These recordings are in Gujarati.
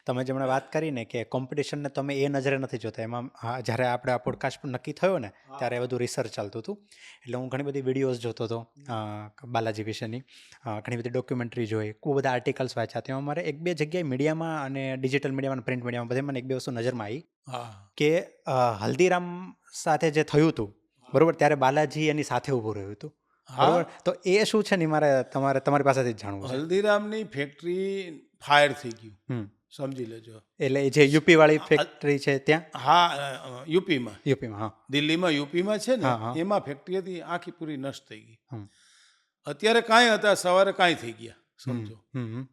તમે જેમણે વાત કરી ને કે કોમ્પિટિશનને તમે એ નજરે નથી જોતા, એમાં જ્યારે આપણે આ પોડકાસ્ટ પર નક્કી થયો ને ત્યારે બધું રિસર્ચ ચાલતું હતું. એટલે હું ઘણી બધી વિડીયોઝ જોતો હતો બાલાજી વિશેની, ઘણી બધી ડોક્યુમેન્ટરી જોઈ, ખૂબ બધા આર્ટિકલ્સ વાંચ્યા. તેમાં મારે એક બે જગ્યાએ મીડિયામાં અને ડિજિટલ મીડિયામાં, પ્રિન્ટ મીડિયામાં બધે મને એક બે વસ્તુ નજરમાં આવી હા કે હલ્દીરામ સાથે જે થયું હતું બરોબર, ત્યારે બાલાજી એની સાથે ઊભું રહ્યું હતું બરોબર. હા, તો એ શું છે ને મારે તમારી પાસેથી જ જાણવું છે. હલ્દીરામની ફેક્ટરી ફાયર થઈ ગયું, હમ સમજી લેજો. એટલે જે યુપી વાળી ફેક્ટરી છે ત્યાં, હા, યુપીમાં, યુપીમાં, હા દિલ્હીમાં યુપીમાં છે ને, હા હા એમાં ફેક્ટરી હતી, આખી પૂરી નષ્ટ થઈ ગઈ. હમ અત્યારે કાંઈ હતા, સવારે કાંઈ થઈ ગયા, હમ સમજો. હમ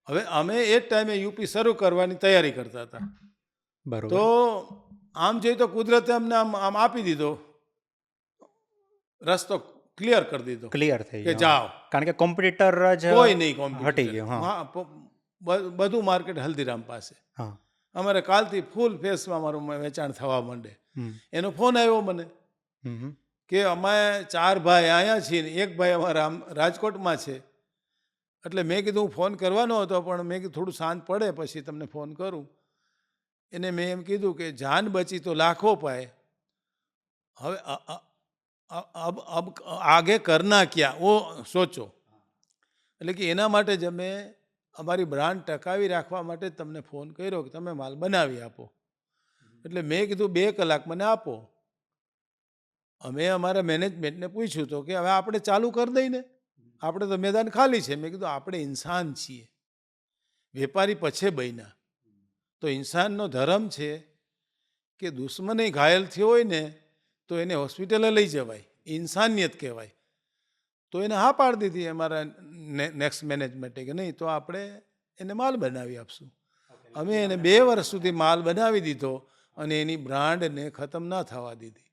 હવે અમે એ જ ટાઈમે યુપી શરૂ કરવાની તૈયારી કરતા હતા. બરોબર. તો આમ જોઈએ તો કુદરતે અમને આમ આમ આપી દીધો રસ્તો, ક્લિયર કરી દીધો ક્લિયર થઈ કે ગયો, જાઓ, કારણ કે કોમ્પિટિટર જ કોઈ નહીં હટી કોમ્પિટિટર. ગયો. હા બધું માર્કેટ હલ્દીરામ પાસે. હા અમારે કાલથી ફૂલ ફેસમાં અમારું વેચાણ થવા માંડે. હમ એનો ફોન આવ્યો મને હમ કે અમે 4 ભાઈ અહીંયા છીએ ને એક ભાઈ અમારા રાજકોટમાં છે. એટલે મેં કીધું હું ફોન કરવાનો હતો, પણ મેં કીધું થોડું શાંત પડે પછી તમને ફોન કરું. એને મેં એમ કીધું કે જાન બચી તો લાખો પાય, હવે અબ આગે કરના ક્યા વો સોચો. એટલે કે એના માટે જ અમે અમારી બ્રાન્ડ ટકાવી રાખવા માટે જ તમને ફોન કર્યો કે તમે માલ બનાવી આપો. એટલે મેં કીધું 2 કલાક મને આપો. અમે અમારા મેનેજમેન્ટને પૂછ્યું તો કે હવે આપણે ચાલુ કરી દઈને, આપણે તો મેદાન ખાલી છે. મેં કીધું આપણે ઇન્સાન છીએ, વેપારી પછી બન્યા. તો ઇન્સાનનો ધર્મ છે કે દુશ્મને ઘાયલ થયો હોય ને તો એને હોસ્પિટલે લઈ જવાય, ઇન્સાનિયત કહેવાય. તો એને હા પાડી દીધી અમારા નેક્સ્ટ મેનેજમેન્ટે કે નહીં, તો આપણે એને માલ બનાવી આપશું. અમે એને 2 વર્ષ સુધી માલ બનાવી દીધો અને એની બ્રાન્ડને ખતમ ના થવા દીધી,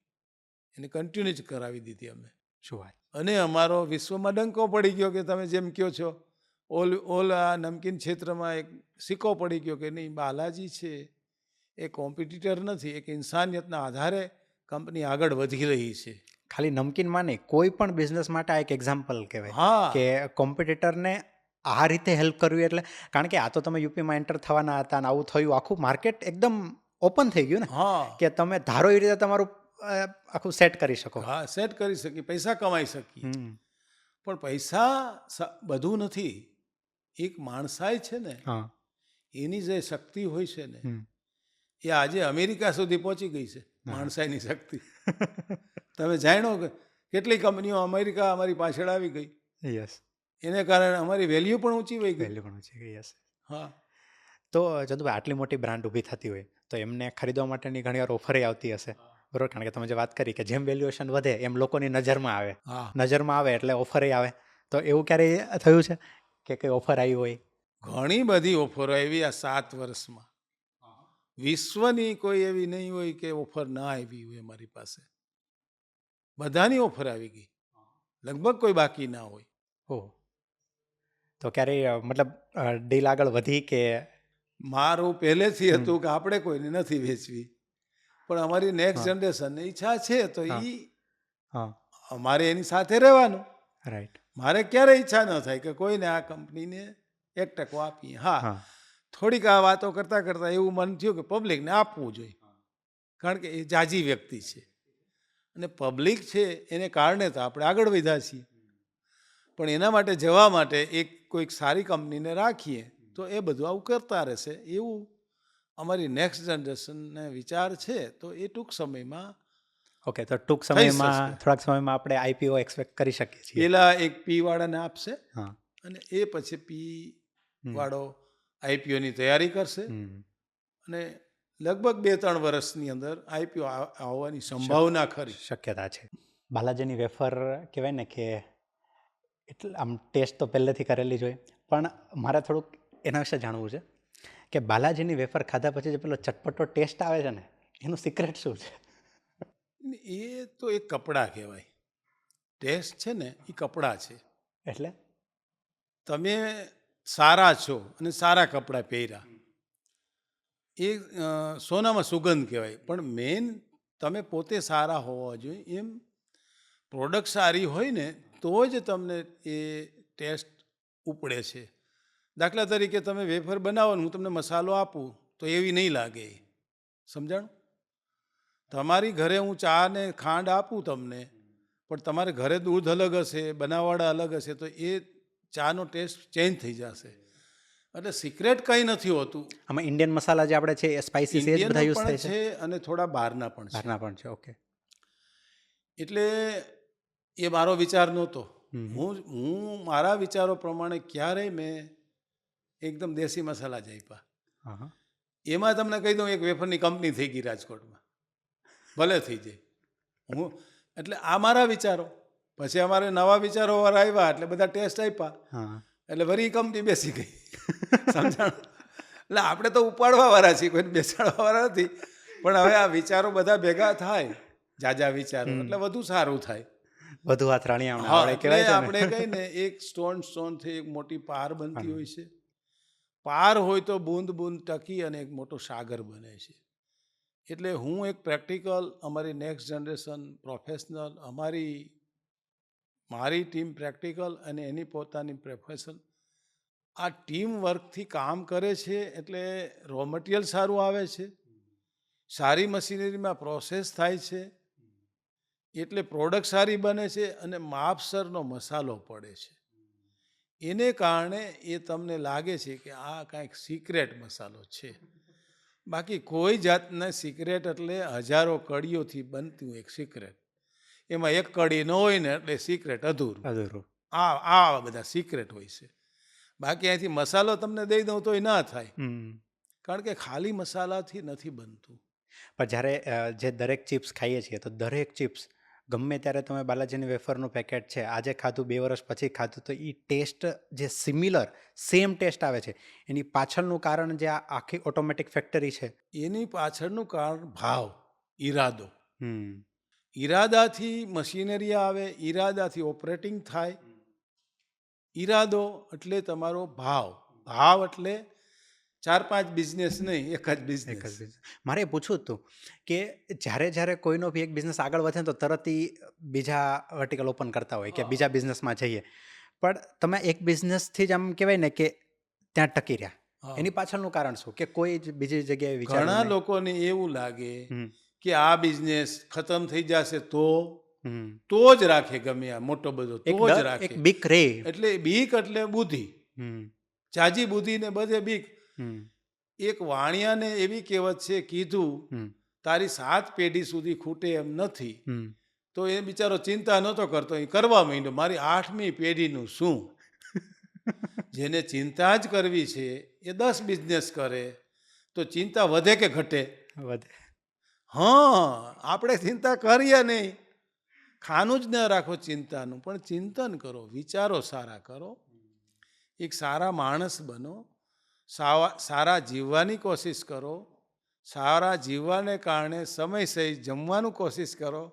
એને કન્ટિન્યુ જ કરાવી દીધી અમે. શું વાત. અને અમારો વિશ્વમાં ડંકો પડી ગયો કે તમે જેમ કહો છો, ઓલ આ નમકીન ક્ષેત્રમાં એક સિક્કો પડી ગયો કે નહીં, બાલાજી છે એ કોમ્પિટિટર નથી, એક ઇન્સાનિયતના આધારે કંપની આગળ વધી રહી છે. ખાલી નમકીનમાં નહીં, કોઈ પણ બિઝનેસ માટે આ એક એક્ઝામ્પલ કહેવાય હા કે કોમ્પિટિટરને આ રીતે હેલ્પ કરવી. એટલે કારણ કે આ તો તમે યુપીમાં એન્ટર થવાના હતા અને આવું થયું, આખું માર્કેટ એકદમ ઓપન થઈ ગયું ને, હા કે તમે ધારો એ રીતે તમારું આખું સેટ કરી શકો. હા, સેટ કરી શકીએ, પૈસા કમાઈ શકીએ. હમ પણ પૈસા બધું નથી. એક માણસાઈ છે ને, હા એની જે શક્તિ હોય છે ને, હમ એ આજે અમેરિકા સુધી પહોંચી ગઈ છે. માણસાઈની શક્તિ તમે જાણો કે કેટલી કંપનીઓ અમેરિકા અમારી પાછળ આવી ગઈ, યસ, એને કારણે અમારી વેલ્યુ પણ ઊંચી વહી ગઈ. વેલ્યુ પણ છે કે યસ. હા તો જદુભાઈ, આટલી મોટી બ્રાન્ડ ઊભી થતી હોય તો એમને ખરીદવા માટેની ઘણી વાર ઓફરે આવતી હશે બરોબર, કારણ કે તમે જે વાત કરી કે જેમ વેલ્યુએશન વધે એમ લોકોની નજરમાં આવે, હા, નજરમાં આવે એટલે ઓફરે આવે. તો એવું ક્યારેય થયું છે કે કંઈ ઓફર આવી હોય? ઘણી બધી ઓફરો આવી આ 7 વર્ષમાં. વિશ્વની કોઈ એવી નહીં હોય કે ઓફર ના આવી હોય અમારી પાસે. બધાની ઓફર આવી ગઈ, લગભગ કોઈ બાકી ના હોય. ઓહ, તો ક્યારેય મતલબ ડીલ આગળ વધી કે? મારું પહેલેથી હતું કે આપણે કોઈને નથી વેચવી, પણ અમારી નેક્સ્ટ હા જનરેશનની ઈચ્છા છે તો હા એ હા અમારે એની સાથે રહેવાનું. રાઈટ. મારે ક્યારે ઈચ્છા ન થાય કે કોઈને આ કંપનીને 1% આપીએ. હા, હા થોડીક આ વાતો કરતાં કરતાં એવું મન થયું કે પબ્લિકને આપવું જોઈએ, કારણ કે એ જાજી વ્યક્તિ છે અને પબ્લિક છે એને કારણે તો આપણે આગળ વધ્યા છીએ. પણ એના માટે જવા માટે એક કોઈક સારી કંપનીને રાખીએ તો એ બધું આવું કરતા રહેશે, એવું અમારી નેક્સ્ટ જનરેશનને વિચાર છે. તો એ ટૂંક સમયમાં ઓકે, તો ટૂંક થઈ સમયમાં, શકશે. થોડાક સમયમાં આપણે આઈપીઓ એક્સપેક્ટ કરી શકીએ છીએ? પેલા એક પી વાળાને આપશે હા અને એ પછી પી વાળો આઈપીઓની તૈયારી કરશે અને લગભગ 2-3 વર્ષની અંદર આઈપીઓ આવવાની સંભાવના ખરી. શક્યતા છે. બાલાજીની વેફર કહેવાય ને કે એટલે આમ ટેસ્ટ તો પહેલેથી કરેલી જ હોય, પણ મારે થોડુંક એના વિશે જાણવું છે કે બાલાજીની વેફર ખાધા પછી જે પેલો ચટપટો ટેસ્ટ આવે છે ને, એનું સિક્રેટ શું છે? એ તો એક કપડાં કહેવાય. ટેસ્ટ છે ને એ કપડાં છે. એટલે તમે સારા છો અને સારા કપડાં પહેર્યા, એ સોનામાં સુગંધ કહેવાય. પણ મેઇન તમે પોતે સારા હોવા જોઈએ. એમ પ્રોડક્ટ સારી હોય ને તો જ તમને એ ટેસ્ટ ઉપડે છે. દાખલા તરીકે તમે વેફર બનાવો ને હું તમને મસાલો આપું તો એવી નહીં લાગે, સમજાણું? તમારી ઘરે હું ચા ને ખાંડ આપું તમને, પણ તમારે ઘરે દૂધ અલગ હશે, બનાવવાળા અલગ હશે, તો એ ચાનો ટેસ્ટ ચેન્જ થઈ જશે. એટલે સિક્રેટ કંઈ નથી હોતું. આમાં ઇન્ડિયન મસાલા જે આપણે છે એ સ્પાઇસીસ એ જ બધા ઇન્ડિયનનો યુઝ પણ થાય છે, છે અને થોડા બહારના પણ છે. બહારના પણ છે. ઓકે. એટલે એ મારો વિચાર નહોતો. હમ. હું મારા વિચારો પ્રમાણે ક્યારેય મેં એકદમ દેશી મસાલા જ આપ્યા. હા હા. એમાં તમને કહી દઉં, એક વેફરની કંપની થઈ ગઈ રાજકોટમાં, ભલે થઈ જાય. એટલે આ મારા વિચારો. પછી અમારે નવા વિચારો વાળા આવ્યા એટલે બધા ટેસ્ટ આપ્યા, હા. એટલે વળી કંપની બેસી ગઈ. સમજાણ? એટલે આપણે તો ઉપાડવા વાળા છીએ, કોઈને બેસાડવા વાળા નથી. પણ હવે આ વિચારો બધા ભેગા થાય, જાજા વિચારો, એટલે વધુ સારું થાય. વધુ હાથ રાણીયા હા, આપણે એટલે કહેવાય છે આપણે ને. કહીને એક સ્ટોનથી એક મોટી પાર બનતી હોય છે. પાર હોય તો બૂંદ બૂંદ ટકી અને એક મોટો સાગર બને છે. એટલે હું એક પ્રેક્ટિકલ, અમારી નેક્સ્ટ જનરેશન પ્રોફેશનલ, મારી ટીમ પ્રેક્ટિકલ અને એની પોતાની પ્રોફેશન, આ ટીમ વર્કથી કામ કરે છે. એટલે રો મટીરિયલ સારું આવે છે, સારી મશીનરીમાં પ્રોસેસ થાય છે, એટલે પ્રોડક્ટ સારી બને છે અને માપસરનો મસાલો પડે છે. એને કારણે એ તમને લાગે છે કે આ કાંઈક સિક્રેટ મસાલો છે. બાકી કોઈ જાતના સિક્રેટ એટલે હજારો કડીઓથી બનતું એક સિક્રેટ. એમાં એક કડી ન હોય ને એટલે સિક્રેટ અધૂરું. અધૂરું. આ બધા સિક્રેટ હોય છે. બાકી અહીંથી મસાલો તમને દઈ દઉં તોય ના થાય, કારણ કે ખાલી મસાલાથી નથી બનતું. પણ જ્યારે જે દરેક ચિપ્સ ખાઈએ છીએ તો દરેક ચિપ્સ ગમે ત્યારે તમે બાલાજીની વેફરનું પેકેટ છે આજે ખાધું, 2 વર્ષ પછી ખાધું, તો એ ટેસ્ટ જે સેમ ટેસ્ટ આવે છે, એની પાછળનું કારણ જે આ આખી ઓટોમેટિક ફેક્ટરી છે. એની પાછળનું કારણ ભાવ, ઈરાદો. હમ. ઈરાદાથી મશીનરી આવે, ઈરાદાથી ઓપરેટિંગ થાય. ઈરાદો એટલે તમારો ભાવ. ભાવ એટલે 4-5 બિઝનેસ નહીં, એક જ એક જ બિઝનેસ. business. મારે એ પૂછવું હતું કે જ્યારે કોઈનો બી એક બિઝનેસ આગળ વધે ને તો તરત ઈ બીજા વર્ટિકલ ઓપન કરતા હોય કે બીજા બિઝનેસમાં જઈએ, પણ તમે એક બિઝનેસથી જ આમ કહેવાય ને કે ત્યાં ટકી રહ્યા, હા. એની પાછળનું કારણ શું? કે કોઈ જ બીજી જગ્યાએ ઘણા વિચાર્યું નહીં? લોકોને એવું લાગે હમ. કે આ બિઝનેસ ખતમ થઈ જશે તો હમ. જ રાખે, ગમે આ મોટો બધો તો જ રાખે. એક બીક રે. એટલે બીક એટલે બુદ્ધિ, હમ. જાજી બુદ્ધિને બધે બીક. હમ. એક વાણિયાને એવી કહેવત છે, કીધું હમ. તારી 7 પેઢી સુધી ખૂટે એમ નથી. હમ. તો એ બિચારો ચિંતા નહોતો કરતો, એ કરવા માંડ્યો, મારી 8મી પેઢીનું શું. જેને ચિંતા જ કરવી છે એ 10 બિઝનેસ કરે તો ચિંતા વધે કે ઘટે? વધે. હા, આપણે ચિંતા કરીએ નહીં, ખાનું જ ન રાખો ચિંતાનું, પણ ચિંતન કરો, વિચારો સારા કરો, એક સારા માણસ બનો, સારા જીવવાની કોશિશ કરો, સારા જીવવાને કારણે સમયસર જમવાનું કોશિશ કરો,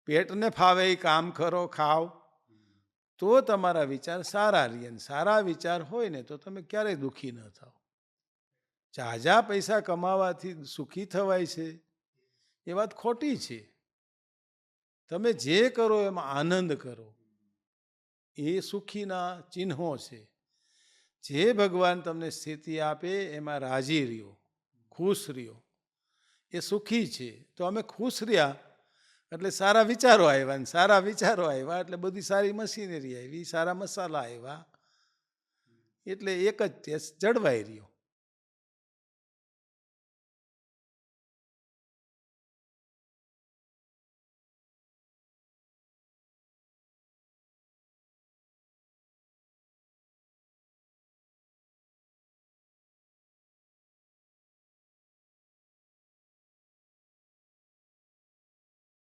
પેટને ફાવે એ કામ કરો, ખાઓ, તો તમારા વિચાર સારા રહે. સારા વિચાર હોય ને તો તમે ક્યારેય દુઃખી ન થાઓ. ઝાઝા પૈસા કમાવાથી સુખી થવાય છે એ વાત ખોટી છે. તમે જે કરો એમાં આનંદ કરો, એ સુખીના ચિહ્નો છે. જે ભગવાન તમને સ્થિતિ આપે એમાં રાજી રહ્યો, ખુશ રહ્યો, એ સુખી છે. તો અમે ખુશ રહ્યા એટલે સારા વિચારો આવ્યા, ને સારા વિચારો આવ્યા એટલે બધી સારી મશીનરી આવી, સારા મસાલા આવ્યા, એટલે એક જ ટેસ્ટ જળવાઈ રહ્યો.